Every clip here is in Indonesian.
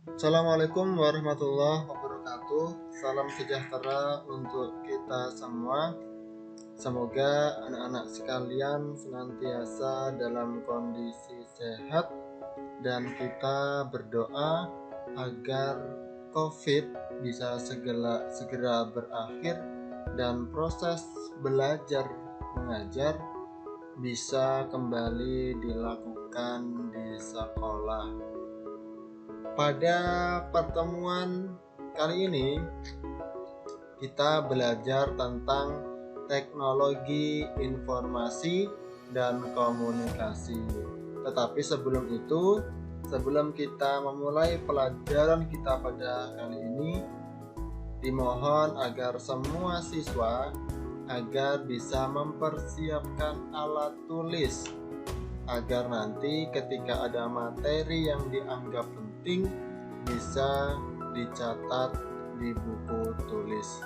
Assalamualaikum warahmatullahi wabarakatuh. Salam sejahtera untuk kita semua. Semoga anak-anak sekalian senantiasa dalam kondisi sehat dan kita berdoa agar COVID bisa segera berakhir dan proses belajar mengajar bisa kembali dilakukan di sekolah. Pada pertemuan kali ini kita belajar tentang teknologi informasi dan komunikasi. Tetapi sebelum itu, sebelum kita memulai pelajaran kita pada kali ini, dimohon agar semua siswa agar bisa mempersiapkan alat tulis agar nanti ketika ada materi yang dianggap penting bisa dicatat di buku tulis.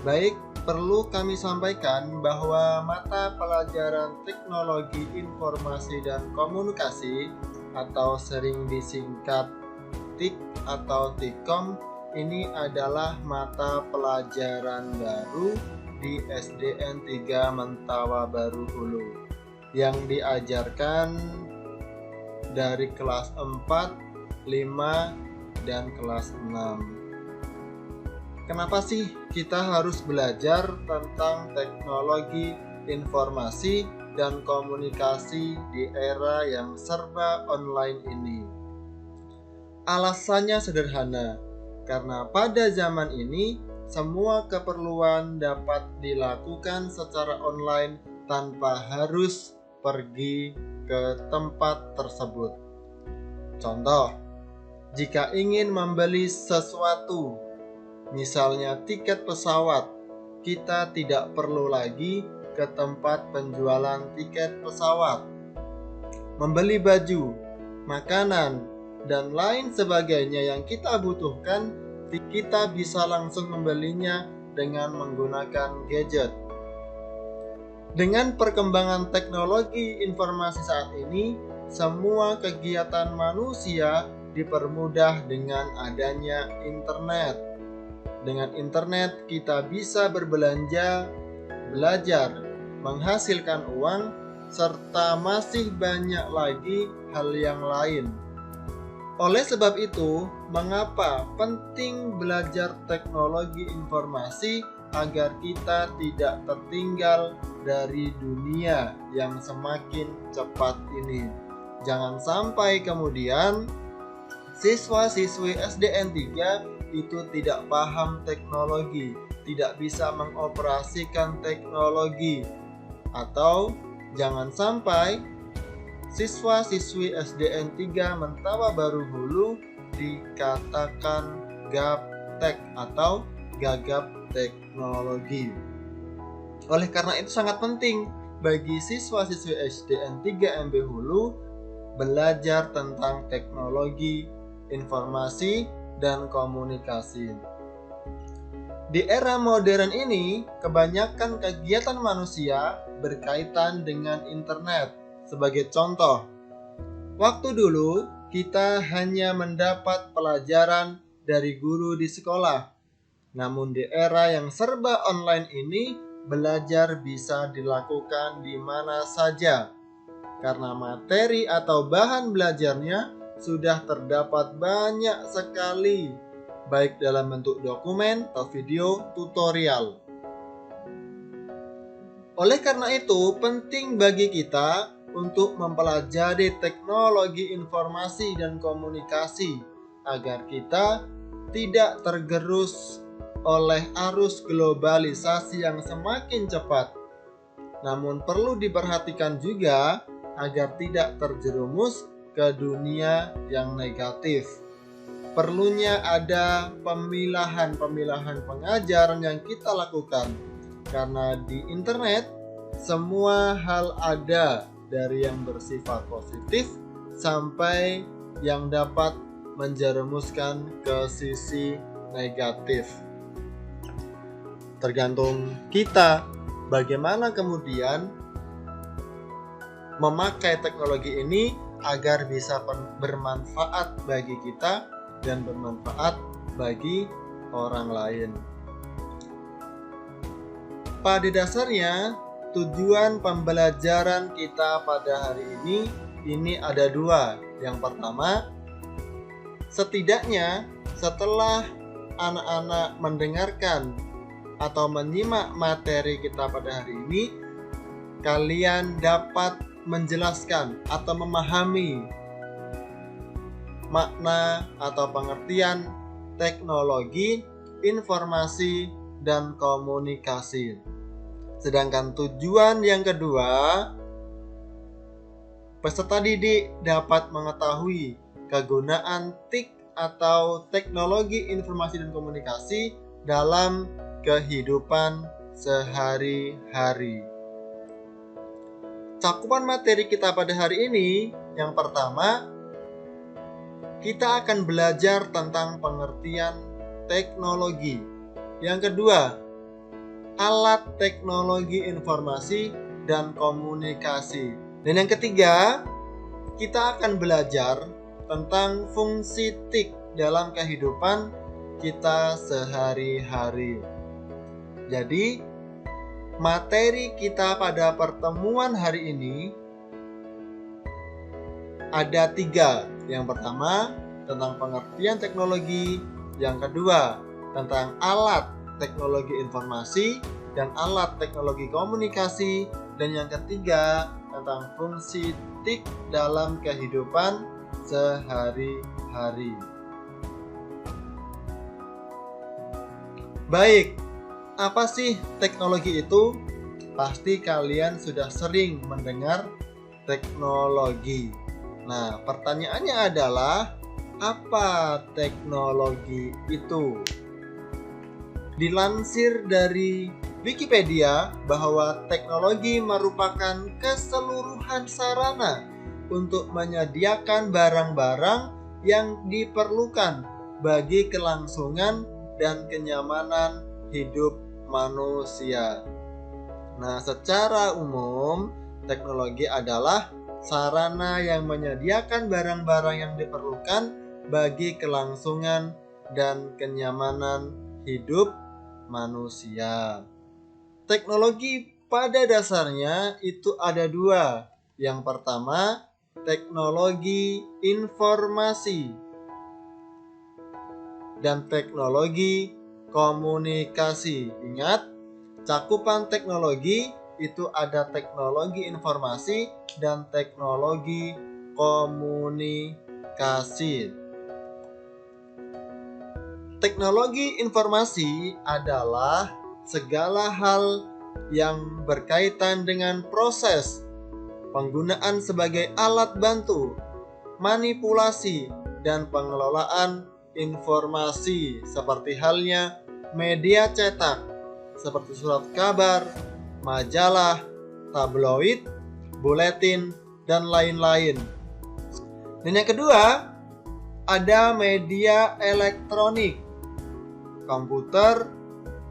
Baik, perlu kami sampaikan bahwa mata pelajaran teknologi informasi dan komunikasi atau sering disingkat TIK atau TIKOM ini adalah mata pelajaran baru di SDN 3 Mentawa Baru Hulu yang diajarkan dari kelas 4, 5, dan kelas 6. Kenapa sih kita harus belajar tentang teknologi informasi dan komunikasi di era yang serba online ini? Alasannya sederhana, karena pada zaman ini semua keperluan dapat dilakukan secara online tanpa harus pergi ke tempat tersebut. Contoh, jika ingin membeli sesuatu, misalnya tiket pesawat, kita tidak perlu lagi ke tempat penjualan tiket pesawat. Membeli baju, makanan, dan lain sebagainya yang kita butuhkan, kita bisa langsung membelinya dengan menggunakan gadget. Dengan perkembangan teknologi informasi saat ini, semua kegiatan manusia dipermudah dengan adanya internet. Dengan internet, kita bisa berbelanja, belajar, menghasilkan uang, serta masih banyak lagi hal yang lain. Oleh sebab itu, mengapa penting belajar teknologi informasi agar kita tidak tertinggal dari dunia yang semakin cepat ini. Jangan sampai kemudian siswa-siswi SDN 3 itu tidak paham teknologi, tidak bisa mengoperasikan teknologi, atau jangan sampai siswa-siswi SDN 3 Mentawa Baru Hulu dikatakan gaptek atau gagap teknologi. Oleh karena itu sangat penting bagi siswa-siswi SDN 3 MB Hulu belajar tentang teknologi, informasi, dan komunikasi. Di era modern ini, kebanyakan kegiatan manusia berkaitan dengan internet. Sebagai contoh, waktu dulu kita hanya mendapat pelajaran dari guru di sekolah. Namun di era yang serba online ini, belajar bisa dilakukan di mana saja. Karena materi atau bahan belajarnya sudah terdapat banyak sekali, baik dalam bentuk dokumen atau video tutorial. Oleh karena itu, penting bagi kita untuk mempelajari teknologi informasi dan komunikasi agar kita tidak tergerus oleh arus globalisasi yang semakin cepat. Namun perlu diperhatikan juga agar tidak terjerumus ke dunia yang negatif. Perlunya ada pemilahan-pemilahan pengajaran yang kita lakukan, karena di internet semua hal ada, dari yang bersifat positif sampai yang dapat menjerumuskan ke sisi negatif. Tergantung kita bagaimana kemudian memakai teknologi ini agar bisa bermanfaat bagi kita dan bermanfaat bagi orang lain. Pada dasarnya, tujuan pembelajaran kita pada hari ini ada dua. Yang pertama, setidaknya setelah anak-anak mendengarkan atau menyimak materi kita pada hari ini, kalian dapat menjelaskan atau memahami makna atau pengertian teknologi, informasi, dan komunikasi. Sedangkan tujuan yang kedua, peserta didik dapat mengetahui kegunaan TIK atau teknologi informasi dan komunikasi dalam kehidupan sehari-hari. Cakupan materi kita pada hari ini, yang pertama, kita akan belajar tentang pengertian teknologi. Yang kedua, alat teknologi informasi dan komunikasi. Dan yang ketiga, kita akan belajar tentang fungsi TIK dalam kehidupan kita sehari-hari. Jadi, materi kita pada pertemuan hari ini ada 3. Yang pertama, tentang pengertian teknologi. Yang kedua, tentang alat teknologi informasi dan alat teknologi komunikasi. Dan yang ketiga, tentang fungsi TIK dalam kehidupan sehari-hari. Baik, apa sih teknologi itu? Pasti kalian sudah sering mendengar teknologi. Nah, pertanyaannya adalah, apa teknologi itu? Dilansir dari Wikipedia bahwa teknologi merupakan keseluruhan sarana untuk menyediakan barang-barang yang diperlukan bagi kelangsungan dan kenyamanan hidup manusia. Nah, secara umum, teknologi adalah sarana yang menyediakan barang-barang yang diperlukan bagi kelangsungan dan kenyamanan hidup manusia. Teknologi pada dasarnya itu ada 2. Yang pertama, teknologi informasi dan teknologi komunikasi. Ingat, cakupan teknologi itu ada teknologi informasi dan teknologi komunikasi. Teknologi informasi adalah segala hal yang berkaitan dengan proses penggunaan sebagai alat bantu, manipulasi, dan pengelolaan informasi seperti halnya media cetak seperti surat kabar, majalah, tabloid, buletin, dan lain-lain. Dan yang kedua, ada media elektronik, komputer,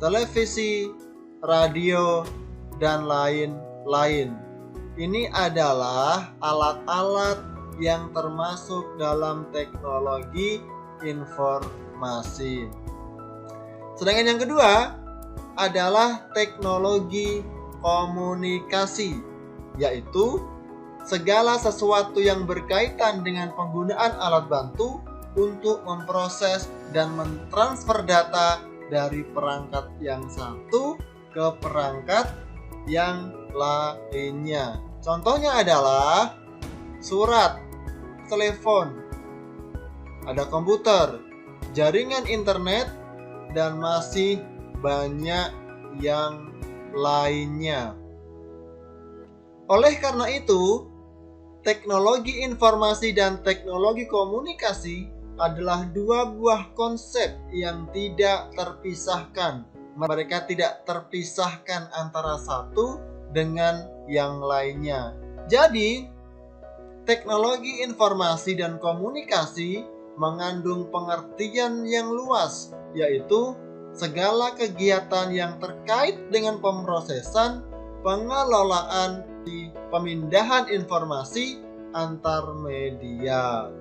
televisi, radio, dan lain-lain. Ini adalah alat-alat yang termasuk dalam teknologi informasi. Sedangkan yang kedua adalah teknologi komunikasi, yaitu segala sesuatu yang berkaitan dengan penggunaan alat bantu untuk memproses dan mentransfer data dari perangkat yang satu ke perangkat yang lainnya. Contohnya adalah surat, telepon, ada komputer, jaringan internet, dan masih banyak yang lainnya. Oleh karena itu, teknologi informasi dan teknologi komunikasi adalah 2 buah konsep yang tidak terpisahkan. Mereka tidak terpisahkan antara satu dengan yang lainnya. Jadi, teknologi informasi dan komunikasi mengandung pengertian yang luas, yaitu segala kegiatan yang terkait dengan pemrosesan, pengelolaan, pemindahan informasi antar media.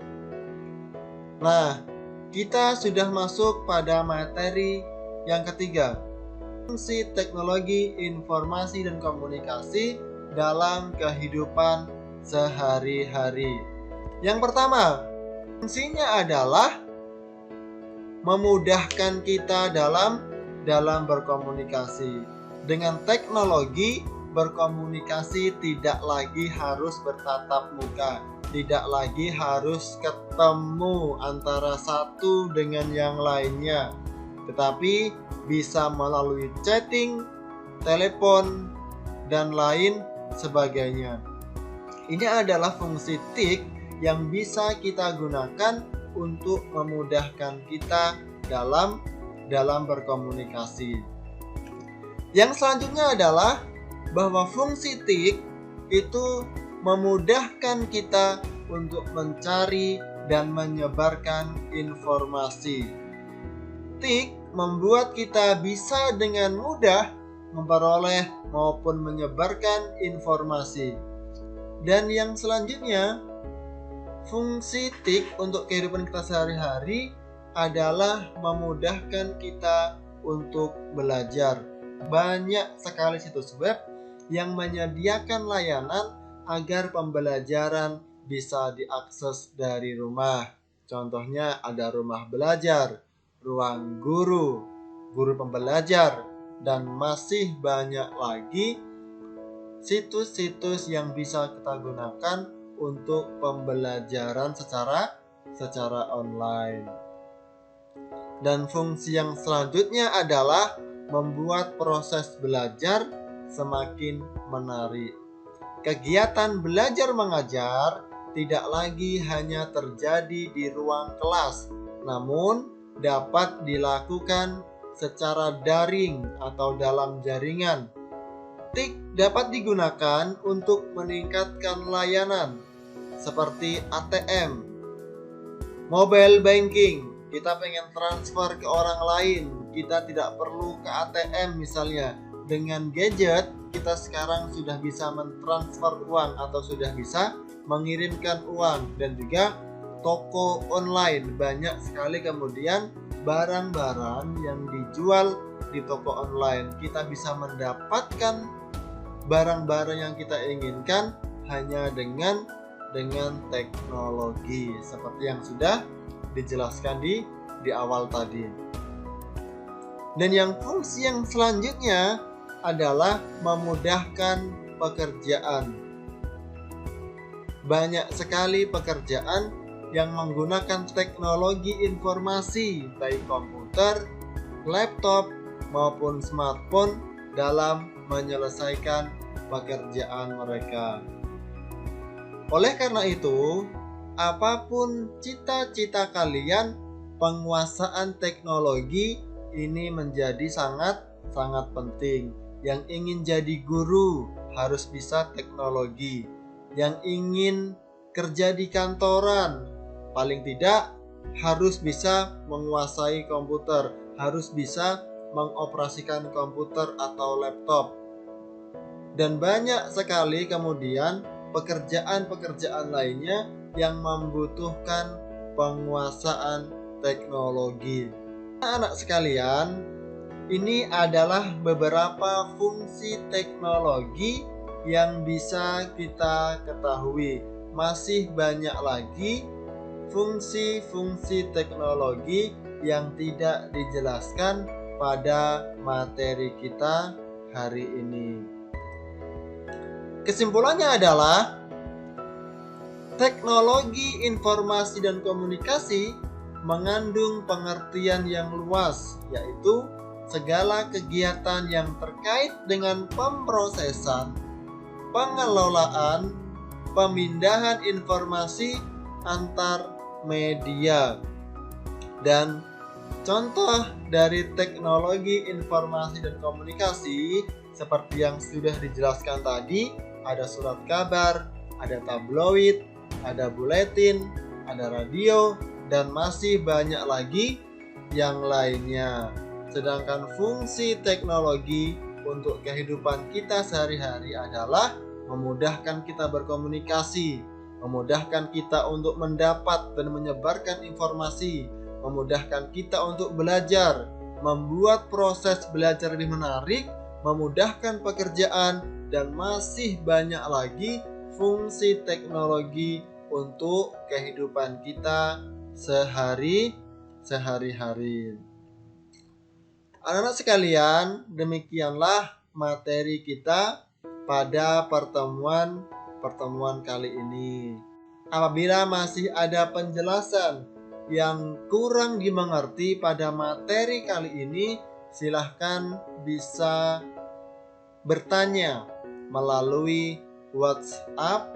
Nah, kita sudah masuk pada materi yang ketiga, fungsi teknologi informasi dan komunikasi dalam kehidupan sehari-hari. Yang pertama, fungsinya adalah memudahkan kita dalam berkomunikasi. Dengan teknologi, berkomunikasi tidak lagi harus bertatap muka, tidak lagi harus ketemu antara satu dengan yang lainnya, tetapi bisa melalui chatting, telepon, dan lain sebagainya. Ini adalah fungsi TIK yang bisa kita gunakan untuk memudahkan kita dalam berkomunikasi. Yang selanjutnya adalah bahwa fungsi TIK itu memudahkan kita untuk mencari dan menyebarkan informasi. TIK membuat kita bisa dengan mudah memperoleh maupun menyebarkan informasi. Dan yang selanjutnya, fungsi TIK untuk kehidupan kita sehari-hari adalah memudahkan kita untuk belajar. Banyak sekali situs web yang menyediakan layanan agar pembelajaran bisa diakses dari rumah. Contohnya ada rumah belajar, ruang guru, guru pembelajar, dan masih banyak lagi situs-situs yang bisa kita gunakan untuk pembelajaran secara online. Dan fungsi yang selanjutnya adalah membuat proses belajar semakin menarik. Kegiatan belajar mengajar tidak lagi hanya terjadi di ruang kelas, namun dapat dilakukan secara daring atau dalam jaringan. TIK dapat digunakan untuk meningkatkan layanan seperti ATM, mobile banking. Kita pengen transfer ke orang lain, kita tidak perlu ke ATM misalnya. Dengan gadget, kita sekarang sudah bisa mentransfer uang atau sudah bisa mengirimkan uang. Dan juga toko online, banyak sekali kemudian barang-barang yang dijual di toko online. Kita bisa mendapatkan barang-barang yang kita inginkan hanya dengan teknologi, seperti yang sudah dijelaskan di awal tadi. Dan yang fungsi yang selanjutnya adalah memudahkan pekerjaan. Banyak sekali pekerjaan yang menggunakan teknologi informasi, baik komputer, laptop, maupun smartphone dalam menyelesaikan pekerjaan mereka. Oleh karena itu, apapun cita-cita kalian, penguasaan teknologi ini menjadi sangat penting. Yang ingin jadi guru harus bisa teknologi. Yang ingin kerja di kantoran, paling tidak harus bisa menguasai komputer, harus bisa mengoperasikan komputer atau laptop. Dan banyak sekali kemudian pekerjaan-pekerjaan lainnya yang membutuhkan penguasaan teknologi. Anak sekalian, ini adalah beberapa fungsi teknologi yang bisa kita ketahui. Masih banyak lagi fungsi-fungsi teknologi yang tidak dijelaskan pada materi kita hari ini. Kesimpulannya adalah teknologi informasi dan komunikasi mengandung pengertian yang luas, yaitu segala kegiatan yang terkait dengan pemrosesan, pengelolaan, pemindahan informasi antar media. Dan contoh dari teknologi informasi dan komunikasi seperti yang sudah dijelaskan tadi, ada surat kabar, ada tabloid, ada buletin, ada radio, dan masih banyak lagi yang lainnya. Sedangkan fungsi teknologi untuk kehidupan kita sehari-hari adalah memudahkan kita berkomunikasi, memudahkan kita untuk mendapat dan menyebarkan informasi, memudahkan kita untuk belajar, membuat proses belajar lebih menarik, memudahkan pekerjaan, dan masih banyak lagi fungsi teknologi untuk kehidupan kita sehari-hari. Anak-anak sekalian, demikianlah materi kita pada pertemuan kali ini. Apabila masih ada penjelasan yang kurang dimengerti pada materi kali ini, silahkan bisa bertanya melalui WhatsApp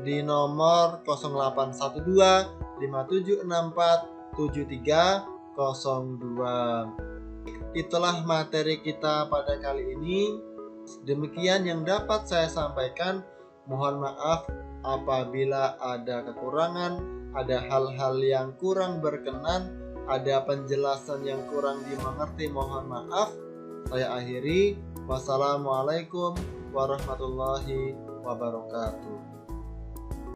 di nomor 0812 5764 7302. Itulah materi kita pada kali ini. Demikian yang dapat saya sampaikan. Mohon maaf apabila ada kekurangan, ada hal-hal yang kurang berkenan, ada penjelasan yang kurang dimengerti, mohon maaf. Saya akhiri. Wassalamualaikum warahmatullahi wabarakatuh.